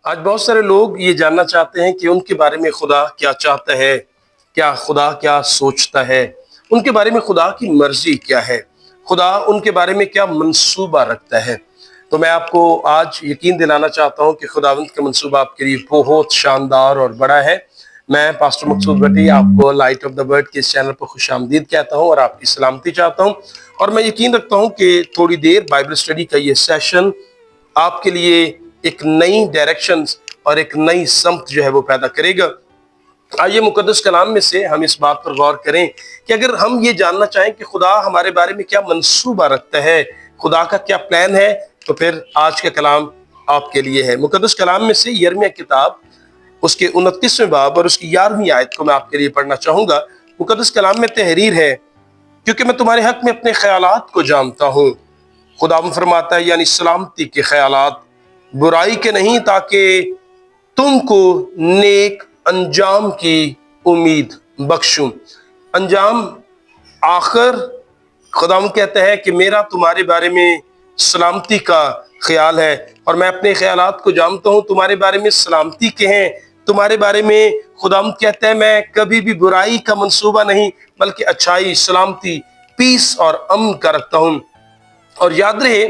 آج بہت سارے لوگ یہ جاننا چاہتے ہیں کہ ان کے بارے میں خدا کیا چاہتا ہے، کیا خدا کیا سوچتا ہے، ان کے بارے میں خدا کی مرضی کیا ہے، خدا ان کے بارے میں کیا منصوبہ رکھتا ہے۔ تو میں آپ کو آج یقین دلانا چاہتا ہوں کہ خداوند کا منصوبہ آپ کے لیے بہت شاندار اور بڑا ہے۔ میں پاسٹر مقصود بٹی آپ کو لائٹ آف دا ورڈ کے اس چینل پر خوش آمدید کہتا ہوں اور آپ کی سلامتی چاہتا ہوں، اور میں یقین رکھتا ہوں کہ تھوڑی دیر بائبل اسٹڈی کا یہ سیشن آپ کے لیے ایک نئی ڈائریکشن اور ایک نئی سمت جو ہے وہ پیدا کرے گا۔ آئیے مقدس کلام میں سے ہم اس بات پر غور کریں کہ اگر ہم یہ جاننا چاہیں کہ خدا ہمارے بارے میں کیا منصوبہ رکھتا ہے، خدا کا کیا پلان ہے، تو پھر آج کا کلام آپ کے لیے ہے۔ مقدس کلام میں سے یرمیہ کتاب اس کے 29ویں باب اور اس کی 11ویں آیت کو میں آپ کے لیے پڑھنا چاہوں گا۔ مقدس کلام میں تحریر ہے، کیونکہ میں تمہارے حق میں اپنے خیالات کو جانتا ہوں۔ خدا فرماتا ہے یعنی سلامتی کے خیالات، برائی کے نہیں، تاکہ تم کو نیک انجام کی امید بخشوں۔ انجام، آخر، خدا کہتا ہے کہ میرا تمہارے بارے میں سلامتی کا خیال ہے، اور میں اپنے خیالات کو جانتا ہوں، تمہارے بارے میں سلامتی کے ہیں۔ تمہارے بارے میں خدا کہتا ہے میں کبھی بھی برائی کا منصوبہ نہیں بلکہ اچھائی، سلامتی، پیس اور امن کا رکھتا ہوں۔ اور یاد رہے،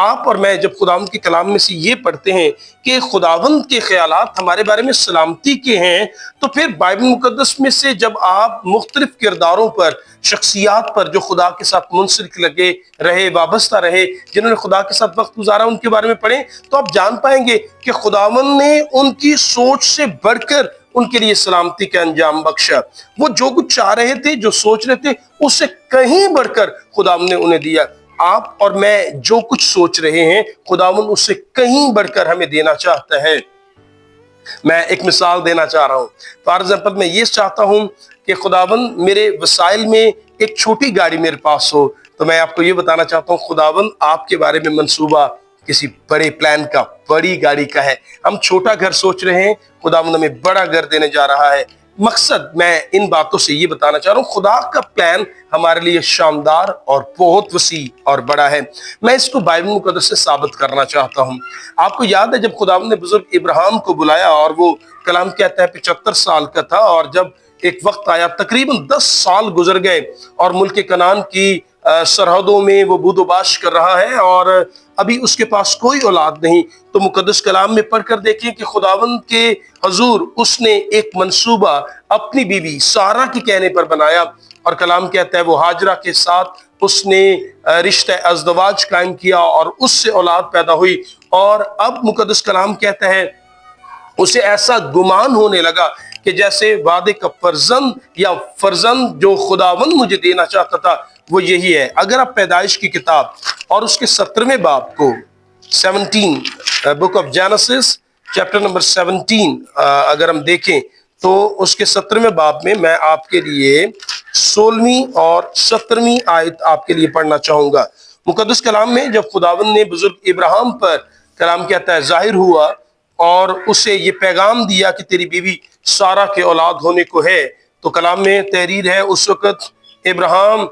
آپ اور میں جب خداوند کے کلام میں سے یہ پڑھتے ہیں کہ خداوند کے خیالات ہمارے بارے میں سلامتی کے ہیں، تو پھر بائبل مقدس میں سے جب آپ مختلف کرداروں پر، شخصیات پر جو خدا کے ساتھ منسلک لگے رہے، وابستہ رہے، جنہوں نے خدا کے ساتھ وقت گزارا، ان کے بارے میں پڑھیں تو آپ جان پائیں گے کہ خداوند نے ان کی سوچ سے بڑھ کر ان کے لیے سلامتی کا انجام بخشا۔ وہ جو کچھ چاہ رہے تھے، جو سوچ رہے تھے، اس سے کہیں بڑھ کر خداوند نے انہیں دیا۔ آپ اور میں جو کچھ سوچ رہے ہیں، خداوند اس سے کہیں بڑھ کر ہمیں دینا چاہتا ہے۔ میں ایک مثال دینا چاہ رہا ہوں۔ فار ایگزامپل، میں یہ چاہتا ہوں کہ خداوند میرے وسائل میں ایک چھوٹی گاڑی میرے پاس ہو، تو میں آپ کو یہ بتانا چاہتا ہوں خداوند آپ کے بارے میں منصوبہ کسی بڑے پلان کا، بڑی گاڑی کا ہے۔ ہم چھوٹا گھر سوچ رہے ہیں، خداوند ہمیں بڑا گھر دینے جا رہا ہے۔ مقصد میں ان باتوں سے یہ بتانا چاہ رہا ہوں، خدا کا پلان ہمارے لیے شاندار اور بہت وسیع اور بڑا ہے۔ میں اس کو بائبل مقدس سے ثابت کرنا چاہتا ہوں۔ آپ کو یاد ہے جب خداوند نے بزرگ ابراہیم کو بلایا، اور وہ کلام کہتا ہے 75 سال کا تھا، اور جب ایک وقت آیا تقریباً 10 سال گزر گئے اور ملک کنعان کی سرحدوں میں وہ بود و باش کر رہا ہے، اور ابھی اس کے پاس کوئی اولاد نہیں، تو مقدس کلام میں پڑھ کر دیکھیں کہ خداوند کے حضور اس نے ایک منصوبہ اپنی بیوی سارہ کے کہنے پر بنایا، اور کلام کہتا ہے وہ ہاجرہ کے ساتھ اس نے رشتہ ازدواج قائم کیا اور اس سے اولاد پیدا ہوئی۔ اور اب مقدس کلام کہتا ہے اسے ایسا گمان ہونے لگا کہ جیسے وعدے کا فرزند یا فرزند جو خداوند مجھے دینا چاہتا تھا وہ یہی ہے۔ اگر آپ پیدائش کی کتاب اور اس کے 17ویں باب کو 17 book of Genesis chapter number 17 اگر ہم دیکھیں تو اس کے 17ویں باب میں میں آپ کے لیے 16ویں اور 17ویں آیت آپ کے لیے پڑھنا چاہوں گا۔ مقدس کلام میں جب خداوند نے بزرگ ابراہیم پر کلام کہتا ہے ظاہر ہوا اور اسے یہ پیغام دیا کہ تیری بیوی سارہ کے اولاد ہونے کو ہے، تو کلام میں تحریر ہے اس وقت ابراہیم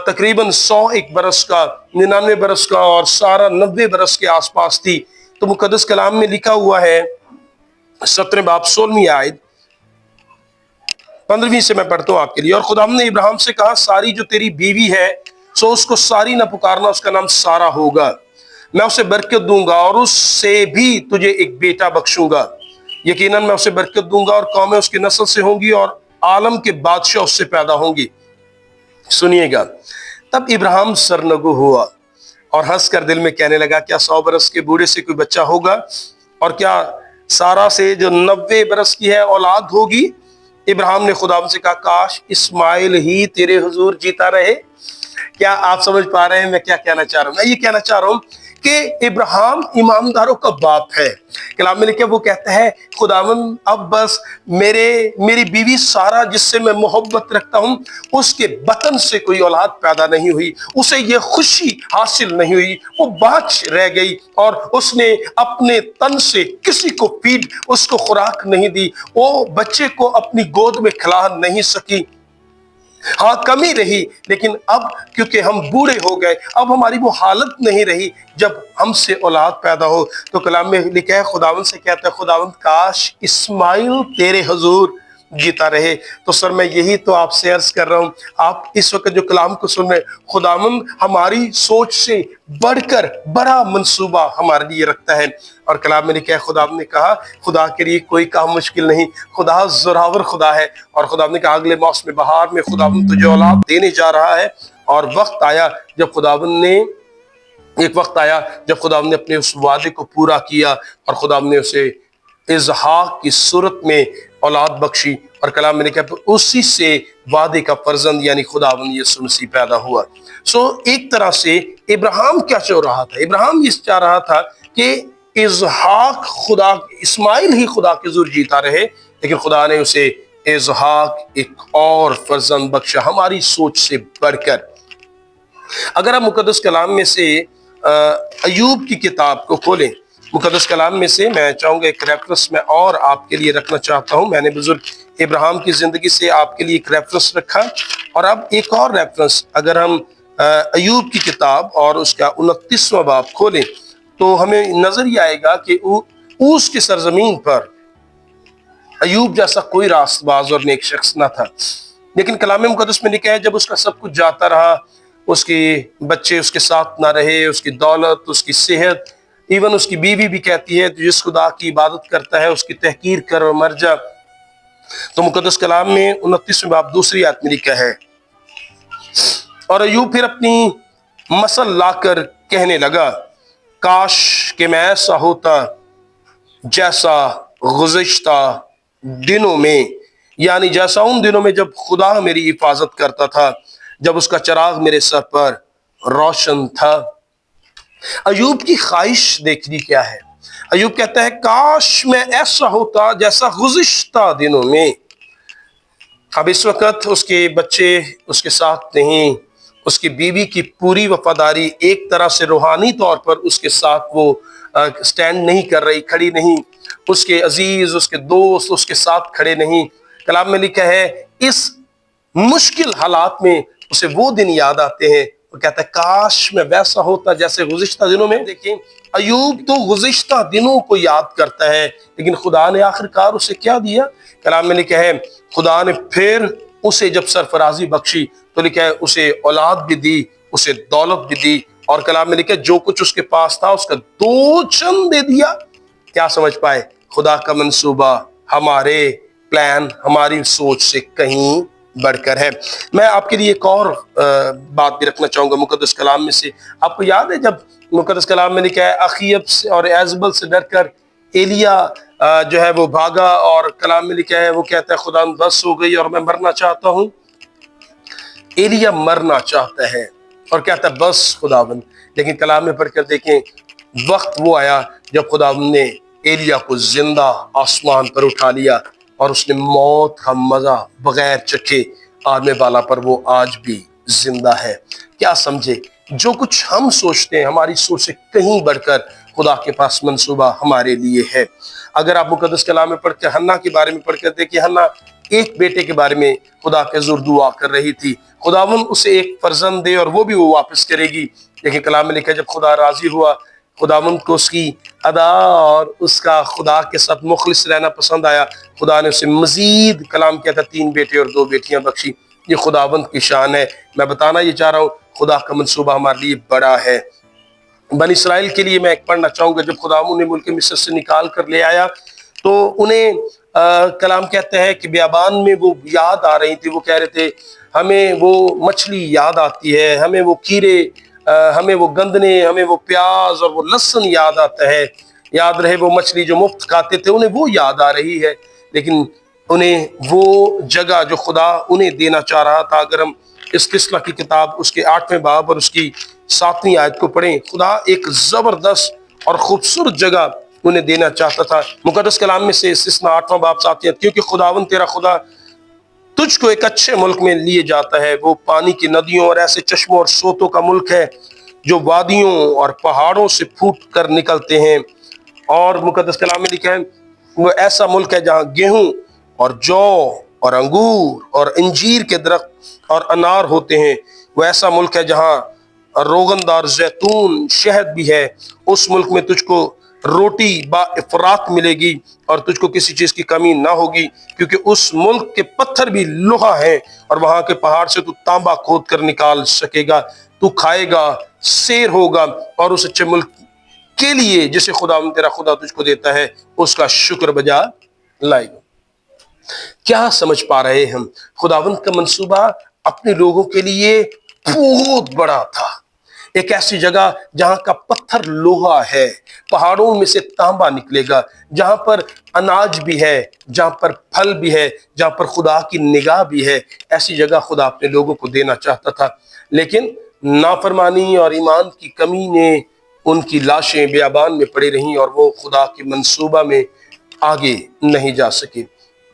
تقریباً 101 برس کا، 99 برس کا، اور سارہ 90 برس کے آس پاس تھی۔ تو مقدس کلام میں لکھا ہوا ہے 17 باب 16ویں آیت 15ویں سے میں پڑھتا ہوں آپ کے لیے۔ اور خداوند نے ابراہیم سے کہا ساری جو تیری بیوی ہے سو اس کو ساری نہ پکارنا، اس کا نام سارہ ہوگا، میں اسے برکت دوں گا اور اس سے بھی تجھے ایک بیٹا بخشوں گا، یقیناً میں اسے برکت دوں گا اور قومیں اس کی نسل سے ہوں گی اور عالم کے بادشاہ اس سے پیدا ہوں گی۔ سنیے گا، تب ابراہیم سرنگو ہوا اور ہنس کر دل میں کہنے لگا کیا 100 برس کے بوڑھے سے کوئی بچہ ہوگا، اور کیا سارہ سے جو 90 برس کی ہے اولاد ہوگی؟ ابراہیم نے خدا سے کہا کاش اسماعیل ہی تیرے حضور جیتا رہے۔ کیا آپ سمجھ پا رہے ہیں میں کیا کہنا چاہ رہا ہوں؟ میں یہ کہنا چاہ رہا ہوں کہ ابراہیم ایمانداروں کا باپ ہے۔ کلام میں لکھا وہ کہتا ہے خداوند اب بس میری بیوی سارہ جس سے میں محبت رکھتا ہوں اس کے بطن سے کوئی اولاد پیدا نہیں ہوئی، اسے یہ خوشی حاصل نہیں ہوئی، وہ باچ رہ گئی اور اس نے اپنے تن سے کسی کو فیڈ، اس کو خوراک نہیں دی، وہ بچے کو اپنی گود میں کھلا نہیں سکی۔ ہاں کمی رہی، لیکن اب کیونکہ ہم بوڑھے ہو گئے، اب ہماری وہ حالت نہیں رہی جب ہم سے اولاد پیدا ہو۔ تو کلام میں لکھا ہے، خداوند سے کہتا ہے، خداوند کاش اسماعیل تیرے حضور جیتا رہے۔ تو سر میں یہی تو آپ سے عرض کر رہا ہوں، آپ اس وقت جو کلام کو سن رہے ہیں، خداوند ہماری سوچ سے بڑھ کر بڑا منصوبہ ہمارے لیے رکھتا ہے۔ اور کلام میں لکھا ہے، خداوند نے کہا خدا کے لیے کوئی کام مشکل نہیں، خدا زوراور خدا ہے۔ اور خداوند نے کہا اگلے موسم بہار میں خداوند تجھے اولاد دینے جا رہا ہے۔ اور وقت آیا جب خداوند نے خداوند نے اپنے اس وعدے کو پورا کیا، اور خداوند نے اسے اسحاق کی صورت میں اولاد بخشی۔ اور کلام میں نے کہا اسی سے وعدے کا فرزند یعنی خداوند یسوع مسیح پیدا ہوا۔ ایک طرح سے ابراہیم کیا چاہ رہا تھا؟ ابراہیم یہ چاہ رہا تھا کہ اسماعیل ہی خدا کے حضور جیتا رہے، لیکن خدا نے اسے اسحاق ایک اور فرزند بخشا ہماری سوچ سے بڑھ کر۔ اگر آپ مقدس کلام میں سے ایوب کی کتاب کو کھولیں، مقدس کلام میں سے میں چاہوں گا ایک ریفرنس میں اور آپ کے لیے رکھنا چاہتا ہوں۔ میں نے بزرگ ابراہیم کی زندگی سے آپ کے لیے ایک ریفرنس رکھا، اور اب ایک اور ریفرنس اگر ہم ایوب کی کتاب اور اس کا 29واں باب کھولیں تو ہمیں نظر یہ آئے گا کہ اوس کی سرزمین پر ایوب جیسا کوئی راست باز اور نیک شخص نہ تھا، لیکن کلام مقدس میں لکھا ہے جب اس کا سب کچھ جاتا رہا، اس کے بچے اس کے ساتھ نہ رہے، اس کی دولت، اس کی صحت، ایون اس کی بیوی بھی کہتی ہے جس خدا کی عبادت کرتا ہے اس کی تحقیر کر اور مر جا۔ تو مقدس کلام میں 29 باب دوسری آیت میں لکھا ہے، اور ایوب پھر اپنی مثل لا کر کہنے لگا، کاش کہ میں ایسا ہوتا جیسا گزشتہ دنوں میں، یعنی جیسا ان دنوں میں جب خدا میری حفاظت کرتا تھا، جب اس کا چراغ میرے سر پر روشن تھا۔ ایوب کی خواہش دیکھنی کیا ہے؟ ایوب کہتا ہے کاش میں ایسا ہوتا جیسا گزشتہ دنوں میں۔ اب اس وقت اس کے بچے اس کے ساتھ نہیں، اس کی بیوی کی پوری وفاداری ایک طرح سے روحانی طور پر اس کے ساتھ وہ سٹینڈ نہیں کر رہی، کھڑی نہیں، اس کے عزیز، اس کے دوست اس کے ساتھ کھڑے نہیں۔ کلام میں لکھا ہے اس مشکل حالات میں اسے وہ دن یاد آتے ہیں، وہ کہتا ہے کاش میں ویسا ہوتا جیسے گزشتہ دنوں میں۔ دیکھیں ایوب تو گزشتہ دنوں کو یاد کرتا ہے، لیکن خدا نے آخر کار اسے کیا دیا؟ کلام میں لکھا ہے خدا نے پھر اسے جب سرفرازی بخشی تو لکھا ہے اسے اولاد بھی دی، اسے دولت بھی دی، اور کلام میں لکھا ہے جو کچھ اس کے پاس تھا اس کا 2 چند دے دیا۔ کیا سمجھ پائے؟ خدا کا منصوبہ ہمارے پلان، ہماری سوچ سے کہیں بڑھ کر ہے۔ میں آپ کے لیے ایک اور بات بھی رکھنا چاہوں گا مقدس کلام میں سے۔ آپ کو یاد ہے جب مقدس کلام میں لکھا ہے اخیب سے اور ایزبل سے ڈر کر ایلیا جو ہے وہ بھاگا، اور کلام میں لکھا ہے وہ کہتا ہے خدا بس ہو گئی اور میں مرنا چاہتا ہوں۔ ایلیا مرنا چاہتا ہے اور کہتا ہے بس خداوند، لیکن کلام میں پڑھ کر دیکھیں وقت وہ آیا جب خداوند نے ایلیا کو زندہ آسمان پر اٹھا لیا، اور اس نے موت کا مزہ بغیر چکھے آدمی بالا پر وہ آج بھی زندہ ہے۔ کیا سمجھے؟ جو کچھ ہم سوچتے ہیں ہماری سوچ سے کہیں بڑھ کر خدا کے پاس منصوبہ ہمارے لیے ہے۔ اگر آپ مقدس کلام میں پڑھ کے حنا کے بارے میں پڑھ کر دیکھیں، حنا ایک بیٹے کے بارے میں خدا کے حضور دعا کر رہی تھی، خداوند اسے ایک فرزند دے اور وہ بھی وہ واپس کرے گی، لیکن کلام میں لکھا جب خدا راضی ہوا، خداوند کو اس کی ادا اور اس کا خدا کے ساتھ مخلص رہنا پسند آیا، خدا نے اسے مزید کلام کیا تھا 3 بیٹے اور 2 بیٹیاں بخشی۔ یہ خداوند کی شان ہے۔ میں بتانا یہ چاہ رہا ہوں خدا کا منصوبہ ہمارے لیے بڑا ہے۔ بنی اسرائیل کے لیے میں ایک پڑھنا چاہوں گا، جب خداوند نے ملک مصر سے نکال کر لے آیا تو انہیں کلام کہتا ہے کہ بیابان میں وہ یاد آ رہی تھی، وہ کہہ رہے تھے ہمیں وہ مچھلی یاد آتی ہے، ہمیں وہ کھیرے، ہمیں وہ گندنے، ہمیں وہ پیاز اور وہ لہسن یاد آتا ہے۔ یاد رہے وہ مچھلی جو مفت کھاتے تھے انہیں وہ یاد آ رہی ہے، لیکن انہیں وہ جگہ جو خدا انہیں دینا چاہ رہا تھا، اگر ہم اس قصہ کی کتاب اس کے 8ویں باب اور اس کی 7ویں آیت کو پڑھیں، خدا ایک زبردست اور خوبصورت جگہ انہیں دینا چاہتا تھا۔ مقدس کلام میں سے استثنا 8واں باب 7ویں آیت، کیونکہ خداوند تیرا خدا تجھ کو ایک اچھے ملک میں لیے جاتا ہے، وہ پانی کی ندیوں اور ایسے چشموں اور سوتوں کا ملک ہے جو وادیوں اور پہاڑوں سے پھوٹ کر نکلتے ہیں، اور مقدس کلام میں لکھا ہے وہ ایسا ملک ہے جہاں گیہوں اور جو اور انگور اور انجیر کے درخت اور انار ہوتے ہیں۔ وہ ایسا ملک ہے جہاں روغن دار زیتون شہد بھی ہے۔ اس ملک میں تجھ کو روٹی با افراط ملے گی اور تجھ کو کسی چیز کی کمی نہ ہوگی، کیونکہ اس ملک کے پتھر بھی لوہا ہیں اور وہاں کے پہاڑ سے تو تانبا کھود کر نکال سکے گا۔ تو کھائے گا، سیر ہوگا اور اس اچھے ملک کے لیے جسے خدا تیرا خدا تجھ کو دیتا ہے اس کا شکر بجا لائے گا۔ کیا سمجھ پا رہے ہم؟ خداوند کا منصوبہ اپنے لوگوں کے لیے بہت بڑا تھا۔ ایک ایسی جگہ جہاں کا پتھر لوہا ہے، پہاڑوں میں سے تانبا نکلے گا، جہاں پر اناج بھی ہے، جہاں پر پھل بھی ہے، جہاں پر خدا کی نگاہ بھی ہے۔ ایسی جگہ خدا اپنے لوگوں کو دینا چاہتا تھا، لیکن نافرمانی اور ایمان کی کمی نے ان کی لاشیں بیابان میں پڑی رہیں اور وہ خدا کے منصوبہ میں آگے نہیں جا سکے۔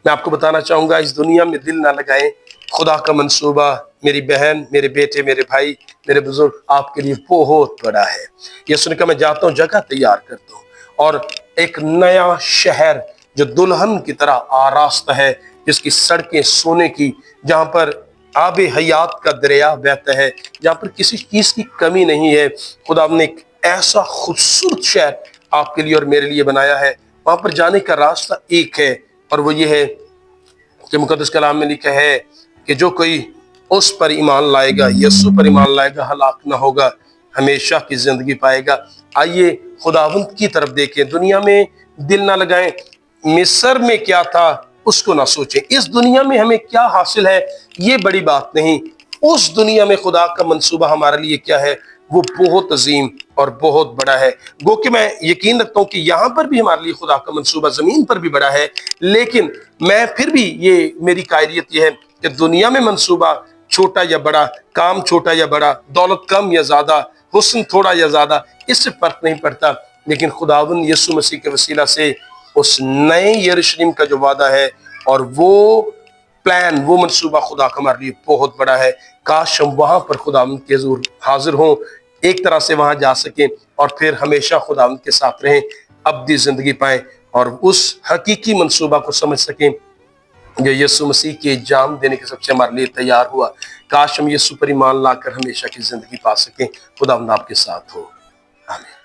میں آپ کو بتانا چاہوں گا، اس دنیا میں دل نہ لگائیں۔ خدا کا منصوبہ میری بہن، میرے بیٹے، میرے بھائی، میرے بزرگ، آپ کے لیے بہت بڑا ہے۔ یہ سن کر میں جاتا ہوں، جگہ تیار کرتا ہوں اور ایک نیا شہر جو دلہن کی طرح آراستہ ہے، جس کی سڑکیں سونے کی، جہاں پر آب حیات کا دریا بہتا ہے، جہاں پر کسی چیز کی کمی نہیں ہے۔ خدا نے ایک ایسا خوبصورت شہر آپ کے لیے اور میرے لیے بنایا ہے۔ وہاں پر جانے کا راستہ ایک ہے اور وہ یہ ہے کہ مقدس کلام میں لکھا ہے کہ جو کوئی اس پر ایمان لائے گا، یسوع پر ایمان لائے گا، ہلاک نہ ہوگا، ہمیشہ کی زندگی پائے گا۔ آئیے خداوند کی طرف دیکھیں، دنیا میں دل نہ لگائیں۔ مصر میں کیا تھا اس کو نہ سوچیں، اس دنیا میں ہمیں کیا حاصل ہے یہ بڑی بات نہیں، اس دنیا میں خدا کا منصوبہ ہمارے لیے کیا ہے وہ بہت عظیم اور بہت بڑا ہے۔ گو کہ میں یقین رکھتا ہوں کہ یہاں پر بھی ہمارے لیے خدا کا منصوبہ زمین پر بھی بڑا ہے، لیکن میں پھر بھی یہ میری قائلیت یہ ہے کہ دنیا میں منصوبہ چھوٹا یا بڑا، کام چھوٹا یا بڑا، دولت کم یا زیادہ، حسن تھوڑا یا زیادہ، اس سے فرق نہیں پڑتا، لیکن خداوند یسوع مسیح کے وسیلہ سے اس نئے یروشلم کا جو وعدہ ہے اور وہ پلان، وہ منصوبہ خدا کا ہمارے لیے بہت بڑا ہے۔ کاش ہم وہاں پر خداوند کے حضور حاضر ہوں، ایک طرح سے وہاں جا سکیں اور پھر ہمیشہ خداوند کے ساتھ رہیں، ابدی زندگی پائیں اور اس حقیقی منصوبہ کو سمجھ سکیں جو یسوع مسیح کے جام دینے کے سب سے ہمارے لیے تیار ہوا۔ کاش ہم یسوع پر ایمان لا کر ہمیشہ کی زندگی پا سکیں۔ خداوند آپ کے ساتھ ہو، آمین۔